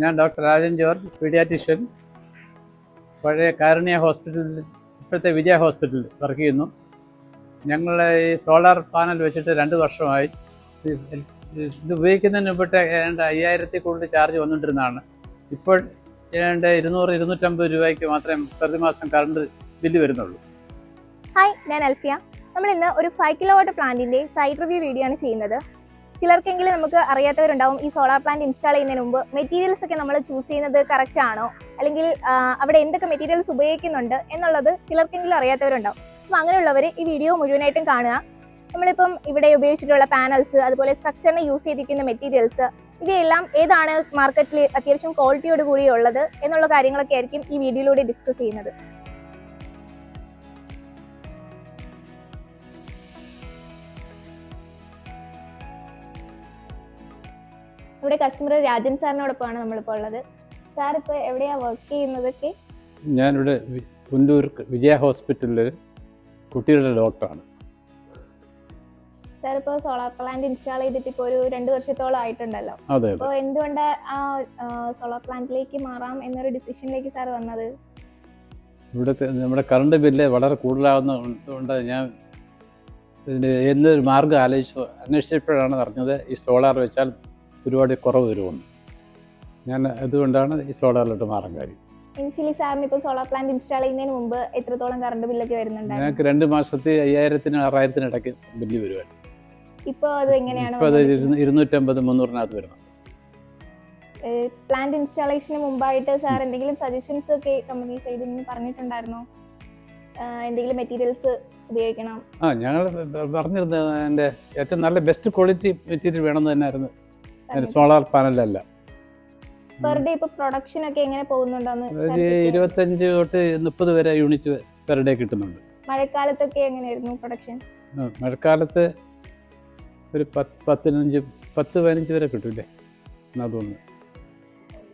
ഞാൻ doctor Rajan George, paediatrician, പഴയ കാരുണ്യ ഹോസ്പിറ്റലിൽ, ഇപ്പോഴത്തെ വിജയ ഹോസ്പിറ്റലിൽ വർക്ക് ചെയ്യുന്നു. ഞങ്ങൾ ഈ സോളാർ പാനൽ വെച്ചിട്ട് 2 വർഷമായി. ഇത് ഉപയോഗിക്കുന്നതിന് മുമ്പിട്ട് ഏതാണ്ട് 5000 കൂടുതൽ ചാർജ് വന്നുകൊണ്ടിരുന്നതാണ്. ഇപ്പോൾ ഏതാണ്ട് 200-250 രൂപയ്ക്ക് മാത്രമേ പ്രതിമാസം കറണ്ട് ബില്ല് വരുന്നുള്ളൂ. ഹായ്, ഞാൻ അൽഫിയ. നമ്മൾ ഇന്ന് ഒരു 5 കിലോവാട്ട് പ്ലാന്റിന്റെ സൈറ്റ് റിവ്യൂ വീഡിയോ ആണ് ചെയ്യുന്നത്. ചിലർക്കെങ്കിലും നമുക്ക് അറിയാത്തവരുണ്ടാവും, ഈ സോളാർ പ്ലാന്റ് ഇൻസ്റ്റാൾ ചെയ്യുന്നതിന് മുമ്പ് മെറ്റീരിയൽസ് ഒക്കെ നമ്മൾ ചൂസ് ചെയ്യുന്നത് കറക്റ്റ് ആണോ, അല്ലെങ്കിൽ അവിടെ എന്തൊക്കെ മെറ്റീരിയൽസ് ഉപയോഗിക്കുന്നുണ്ട് എന്നുള്ളത് ചിലർക്കെങ്കിലും അറിയാത്തവരുണ്ടാവും. അപ്പോൾ അങ്ങനെയുള്ളവർ ഈ വീഡിയോ മുഴുവനായിട്ടും കാണുക. നമ്മളിപ്പം ഇവിടെ ഉപയോഗിച്ചിട്ടുള്ള പാനൽസ്, അതുപോലെ സ്ട്രക്ചറിന് യൂസ് ചെയ്തിരിക്കുന്ന മെറ്റീരിയൽസ്, ഇവയെല്ലാം ഏതാണ് മാർക്കറ്റിൽ അത്യാവശ്യം ക്വാളിറ്റിയോട് കൂടി ഉള്ളത് എന്നുള്ള കാര്യങ്ങളൊക്കെ ആയിരിക്കും ഈ വീഡിയോയിലൂടെ ഡിസ്കസ് ചെയ്യുന്നത്. ഇവിടെ കസ്റ്റമർ രാജൻ സാറിനോടൊപ്പമാണ് നമ്മളിപ്പോൾ ഉള്ളത്. സാർ ഇപ്പോൾ എവിടെയാണ് വർക്ക് ചെയ്യുന്നതൊക്കെ? ഞാനിവിടെ പുല്ലൂർ വിജയ ഹോസ്പിറ്റലിൽ കുട്ടികളുടെ ഡോക്ടറാണ്. സാർ ഇപ്പോൾ സോളാർ പ്ലാന്റ് ഇൻസ്റ്റാൾ ചെയ്തിട്ട് ഇപ്പോൾ ഒരു 2 വർഷത്തോളം ആയിട്ടുണ്ടല്ലോ. അതെ. അപ്പോൾ എന്തുകൊണ്ട് ആ സോളാർ പ്ലാന്റിലേക്ക് മാറാം എന്നൊരു ഡിസിഷനിലേക്ക് സാർ വന്നത്? ഇവിടുത്തെ നമ്മുടെ കറണ്ട് ബില്ല് വളരെ കൂടുതലാകുന്നതുകൊണ്ട് ഞാൻ ഇതിന് എന്തൊരു മാർഗ്ഗം അന്വേഷിച്ചപ്പോഴാണ് അറിഞ്ഞത് ഈ സോളാർ വെച്ചാൽ ഒരുപാട് കുറവ് വരുമെന്ന്. ഞാൻ അതുകൊണ്ടാണ് ഈ സോളാറിലോട്ട് മാറാൻ കാര്യം. ഇനിഷ്യലി സാറിന് ഇപ്പോൾ സോളാർ പ്ലാന്റ് ഇൻസ്റ്റാൾ ചെയ്യുന്നതിന് മുമ്പ് എത്രത്തോളം കറണ്ട് ബില്ലൊക്കെ വരുന്നുണ്ടായിരുന്നു? ഞങ്ങൾക്ക് 2 മാസത്തിൽ 5000-6000 ഇടയ്ക്ക് ബില്ല് വരുവായിരുന്നു. ഇപ്പോൾ അത് എങ്ങനെയാണ്? ഇപ്പോൾ അത് 250-300 വരുന്നു. പ്ലാന്റ് ഇൻസ്റ്റാളേഷന് മുമ്പായിട്ട് സാർ എന്തെങ്കിലും സജഷൻസ് ഒക്കെ കമ്പനി സൈഡിൽ നിന്ന് പറഞ്ഞിട്ടുണ്ടായിരുന്നോ? എന്തെങ്കിലും മെറ്റീരിയൽസ് ഉപയോഗിക്കണം? ഞങ്ങൾ പറഞ്ഞിരുന്നത് എൻ്റെ ഏറ്റവും നല്ല ബെസ്റ്റ് ക്വാളിറ്റി മെറ്റീരിയൽ വേണമെന്ന് തന്നെയായിരുന്നു. സോളാർ പാനലല്ല. പെർ ഡേ ഇപ്പോൾ പ്രൊഡക്ഷൻ ഒക്കെ എങ്ങനെ പോകുന്നുണ്ടോന്ന്? ഒരു 25-30 വരെ യൂണിറ്റ് പെർ ഡേ കിട്ടുന്നുണ്ട്. മഴക്കാലത്തൊക്കെ എങ്ങനെയായിരുന്നു പ്രൊഡക്ഷൻ? മഴക്കാലത്ത് ഒരു 10-15 വരെ കിട്ടൂല്ലേ എന്നാ തോന്നുന്നു.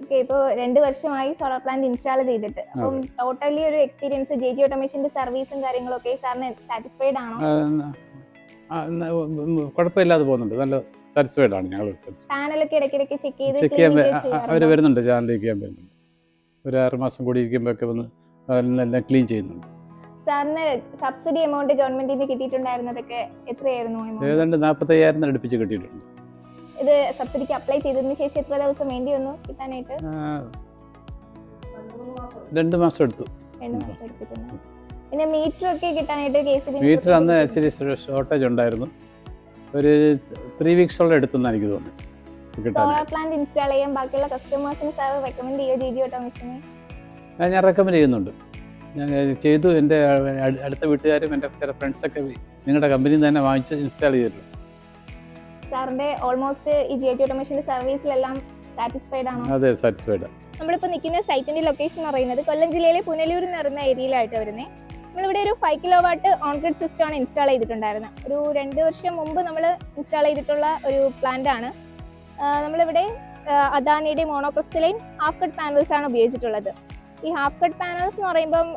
ഓക്കെ, ഇപ്പോൾ 2 വർഷമായി സോളാർ പ്ലാന്റ് ഇൻസ്റ്റാൾ ചെയ്തിട്ട്, അപ്പം ടോട്ടലി ഒരു എക്സ്പീരിയൻസ് JG ഓട്ടോമേഷന്റെ സർവീസും കാര്യങ്ങളൊക്കെ സാറിന് സാറ്റിസ്ഫൈഡ് ആണോ? കുഴപ്പമില്ലാതെ പോകുന്നുണ്ട്. നല്ല സാറ്റിസ്ഫൈഡ് ആണ് ഞങ്ങൾ. പാനലൊക്കെ ഇടയ്ക്കിടയ്ക്ക് ചെക്ക് ചെയ്യാൻ അവർ വരുന്നുണ്ട്, ചാനലിലേക്ക് ചെയ്യാൻ വരുന്നുണ്ട്. ഒരു 6 മാസം കൂടി ഇരിക്കുമ്പോഴൊക്കെ വന്ന് അതെല്ലാം ക്ലീൻ ചെയ്യുന്നുണ്ട്. സാറിന് സബ്സിഡി എമൗണ്ട് ഗവൺമെന്റിൽ നിന്ന് കിട്ടിയിട്ടുണ്ടായിരുന്നതൊക്കെ എത്രയായിരുന്നു? ഏതാണ്ട് 45,000 അടുപ്പിച്ച് കിട്ടിയിട്ടുണ്ട്. ഇത് സബ്സിഡിക്ക് അപ്ലൈ ചെയ്തതിന് ശേഷം എത്ര ദിവസം വേണ്ടി വന്നു കിട്ടാനായിട്ട്? 2 മാസം എടുത്തു. 2 മാസം എടുത്തിട്ടുണ്ട്. പിന്നെ മീറ്റർ ഒക്കെ കിട്ടാനായിട്ട് KCB മീറ്റർ അന്ന് ഇച്ചിരി ഷോർട്ടേജ് ഉണ്ടായിരുന്നു. ഒരു 3 വീക്സോളം എടുത്തെന്ന് എനിക്ക് തോന്നുന്നു. സോളാർ പ്ലാന്റ് ഇൻസ്റ്റാൾ ചെയ്യാൻ ബാക്കിയുള്ള കസ്റ്റമേഴ്സിന് സാർ റെക്കമെൻഡ് ചെയ്യുമോ JG ഓട്ടോമേഷനെ? ഞാൻ റെക്കമെൻഡ് ചെയ്യുന്നുണ്ട്. ഞാൻ ചെയ്തു. എൻ്റെ അടുത്ത വീട്ടുകാരും എൻ്റെ ചില ഫ്രണ്ട്സൊക്കെ നിങ്ങളുടെ കമ്പനിയിൽ നിന്ന് തന്നെ വാങ്ങിച്ച് ഇൻസ്റ്റാൾ ചെയ്തിട്ടുണ്ട്. സാറിന്റെ ഓൾമോസ്റ്റ് ഈ JG ഓട്ടോമേഷന്റെ സർവീസിലെല്ലാം സാറ്റിസ്ഫൈഡ് ആണോ? അതെ, സാറ്റിസ്ഫൈഡ്. നമ്മളിപ്പോൾ നിൽക്കുന്ന സൈറ്റിന്റെ ലൊക്കേഷൻ എന്ന് പറയുന്നത് കൊല്ലം ജില്ലയിലെ പുനലൂർ എന്ന് പറയുന്ന ഏരിയയിലായിട്ട് വരുന്നത്. നമ്മളിവിടെ ഒരു 5 കിലോവാട്ട് ഓൺ ഗ്രിഡ് സിസ്റ്റം ആണ് ഇൻസ്റ്റാൾ ചെയ്തിട്ടുണ്ടായിരുന്നത്. ഒരു 2 വർഷം മുമ്പ് നമ്മൾ ഇൻസ്റ്റാൾ ചെയ്തിട്ടുള്ള ഒരു പ്ലാന്റ് ആണ്. നമ്മളിവിടെ അദാനിയുടെ മോണോക്രിസ്റ്റലൈൻ ഹാഫ് കട്ട് പാനൽസ് ആണ് ഉപയോഗിച്ചിട്ടുള്ളത്. ഈ ഹാഫ് കട്ട് പാനൽസ് എന്ന് പറയുമ്പം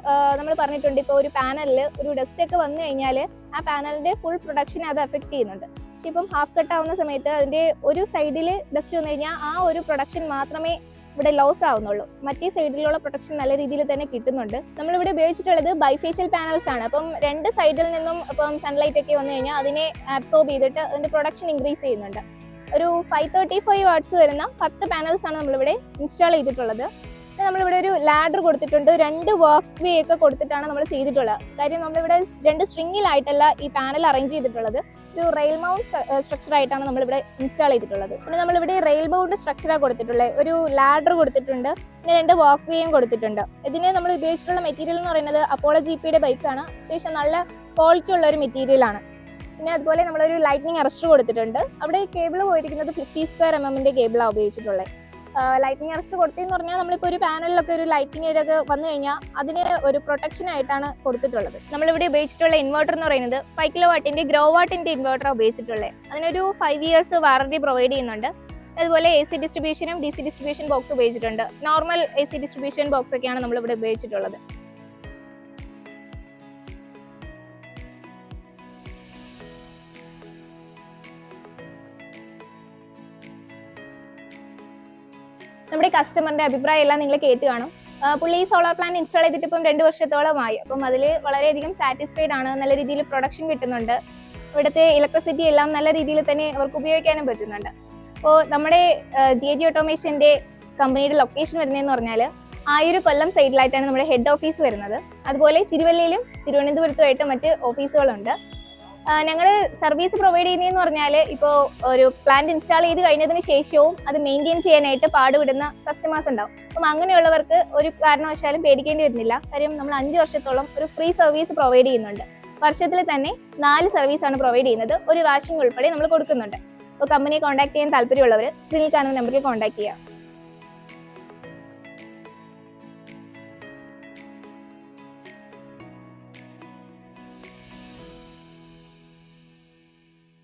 നമ്മൾ പറഞ്ഞിട്ടുണ്ട്, ഇപ്പോൾ ഒരു പാനലിൽ ഒരു ഡസ്റ്റ് ഒക്കെ വന്നു കഴിഞ്ഞാൽ ആ പാനലിന്റെ ഫുൾ പ്രൊഡക്ഷനെ അത് എഫക്ട് ചെയ്യുന്നുണ്ട്. പക്ഷെ ഇപ്പം ഹാഫ് കട്ട് ആവുന്ന സമയത്ത് അതിന്റെ ഒരു സൈഡിൽ ഡസ്റ്റ് വന്നു കഴിഞ്ഞാൽ ആ ഒരു പ്രൊഡക്ഷൻ മാത്രമേ ഇവിടെ ലോസ് ആവുന്നുള്ളൂ. മറ്റേ സൈഡിലുള്ള പ്രൊട്ടക്ഷൻ നല്ല രീതിയിൽ തന്നെ കിട്ടുന്നുണ്ട്. നമ്മളിവിടെ ഉപയോഗിച്ചിട്ടുള്ളത് ബൈഫേഷ്യൽ പാനൽസ് ആണ്. അപ്പം 2 സൈഡിൽ നിന്നും ഇപ്പം സൺലൈറ്റ് ഒക്കെ വന്നു കഴിഞ്ഞാൽ അതിനെ അബ്സോർബ് ചെയ്തിട്ട് അതിന്റെ പ്രൊഡക്ഷൻ ഇൻക്രീസ് ചെയ്യുന്നുണ്ട്. ഒരു 535 വാട്ട്സ് വരുന്ന 10 പാനൽസ് ആണ് നമ്മളിവിടെ ഇൻസ്റ്റാൾ ചെയ്തിട്ടുള്ളത്. നമ്മളിവിടെ ഒരു ലാഡർ കൊടുത്തിട്ടുണ്ട്. 2 വർക്ക് വേ ഒക്കെ കൊടുത്തിട്ടാണ് നമ്മൾ ചെയ്തിട്ടുള്ളത്. കാര്യം നമ്മളിവിടെ 2 സ്ട്രിങ്ങിലായിട്ടല്ല ഈ പാനൽ അറേഞ്ച് ചെയ്തിട്ടുള്ളത്. ഒരു റെയിൽ മൗണ്ട് സ്ട്രക്ചർ ആയിട്ടാണ് നമ്മളിവിടെ ഇൻസ്റ്റാൾ ചെയ്തിട്ടുള്ളത്. പിന്നെ നമ്മളിവിടെ റെയിൽ മൗണ്ട് സ്ട്രക്ചറാണ് കൊടുത്തിട്ടുള്ളത്. ഒരു ലാഡർ കൊടുത്തിട്ടുണ്ട്, പിന്നെ 2 വാക്ക് വേയും കൊടുത്തിട്ടുണ്ട്. ഇതിന് നമ്മൾ ഉപയോഗിച്ചിട്ടുള്ള മെറ്റീരിയൽ എന്ന് പറയുന്നത് അപ്പോളോ GPയുടെ ബൈക്സ് ആണ്. അത്യാവശ്യം നല്ല ക്വാളിറ്റി ഉള്ള ഒരു മെറ്റീരിയൽ ആണ്. പിന്നെ അതുപോലെ നമ്മളൊരു ലൈറ്റ്നിങ് അറസ്റ്റർ കൊടുത്തിട്ടുണ്ട്. അവിടെ കേബിൾ പോയിരിക്കുന്നത് 50 സ്ക്വയർ mm കേബിളാണ് ഉപയോഗിച്ചിട്ടുള്ളത്. ലൈറ്റിംഗ് അറസ്റ്റ് കൊടുത്തതെന്ന് പറഞ്ഞാൽ നമ്മളിപ്പോൾ ഒരു പാനലിലൊക്കെ ഒരു ലൈറ്റിംഗ് ഒക്കെ വന്നു കഴിഞ്ഞാൽ അതിന് ഒരു പ്രൊട്ടക്ഷൻ ആയിട്ടാണ് കൊടുത്തിട്ടുള്ളത്. നമ്മളിവിടെ ഉപയോഗിച്ചിട്ടുള്ള ഇൻവെർട്ടർ എന്ന് പറയുന്നത് 5 കിലോവാട്ടിന്റെ ഗ്രോ വാട്ടിന്റെ ഇൻവെർട്ടർ ഉപയോഗിച്ചിട്ടുള്ളത്. അതിനൊരു 5 ഇയേഴ്സ് വാറണ്ടി പ്രൊവൈഡ് ചെയ്യുന്നുണ്ട്. അതുപോലെ AC ഡിസ്ട്രിബ്യൂഷനും DC ഡിസ്ട്രിബ്യൂഷൻ ബോക്സ് ഉപയോഗിച്ചിട്ടുണ്ട്. നോർമൽ AC ഡിസ്ട്രിബ്യൂഷൻ ബോക്സ് ഒക്കെയാണ് നമ്മളിവിടെ ഉപയോഗിച്ചിട്ടുള്ളത്. നമ്മുടെ കസ്റ്റമറിന്റെ അഭിപ്രായം എല്ലാം നിങ്ങൾ കേട്ട് കാണും. പുള്ളി ഈ സോളാർ പ്ലാന്റ് ഇൻസ്റ്റാൾ ചെയ്തിട്ട് ഇപ്പം 2 വർഷത്തോളമായി. അപ്പം അതിൽ വളരെയധികം സാറ്റിസ്ഫൈഡ് ആണ്. നല്ല രീതിയിൽ പ്രൊഡക്ഷൻ കിട്ടുന്നുണ്ട്. ഇവിടുത്തെ ഇലക്ട്രിസിറ്റി എല്ലാം നല്ല രീതിയിൽ തന്നെ അവർക്ക് ഉപയോഗിക്കാനും പറ്റുന്നുണ്ട്. അപ്പോൾ നമ്മുടെ GG ഓട്ടോമേഷന്റെ കമ്പനിയുടെ ലൊക്കേഷൻ വരുന്നതെന്ന് പറഞ്ഞാൽ ആയൂര് കൊല്ലം സൈഡിലായിട്ടാണ് നമ്മുടെ ഹെഡ് ഓഫീസ് വരുന്നത്. അതുപോലെ തിരുവല്ലയിലും തിരുവനന്തപുരത്തുമായിട്ട് മറ്റ് ഓഫീസുകളുണ്ട്. ഞങ്ങൾ സർവീസ് പ്രൊവൈഡ് ചെയ്യുന്നതെന്ന് പറഞ്ഞാൽ ഇപ്പോൾ ഒരു പ്ലാന്റ് ഇൻസ്റ്റാൾ ചെയ്ത് കഴിഞ്ഞതിന് ശേഷവും അത് മെയിൻറ്റെയിൻ ചെയ്യാനായിട്ട് പാടുപെടുന്ന കസ്റ്റമേഴ്സ് ഉണ്ടാവും. അപ്പം അങ്ങനെയുള്ളവർക്ക് ഒരു കാരണവശാലും പേടിക്കേണ്ടി വരുന്നില്ല. കാര്യം നമ്മൾ 5 വർഷത്തോളം ഒരു ഫ്രീ സർവീസ് പ്രൊവൈഡ് ചെയ്യുന്നുണ്ട്. വർഷത്തിൽ തന്നെ 4 സർവീസാണ് പ്രൊവൈഡ് ചെയ്യുന്നത്. ഒരു വാഷിംഗ് ഉൾപ്പെടെ നമ്മൾ കൊടുക്കുന്നുണ്ട്. അപ്പോൾ കമ്പനിയെ കോൺടാക്ട് ചെയ്യാൻ താല്പര്യമുള്ളവർ സ്ക്രീനിൽ കാണുന്ന നമ്പറിൽ കോൺടാക്ട് ചെയ്യാം.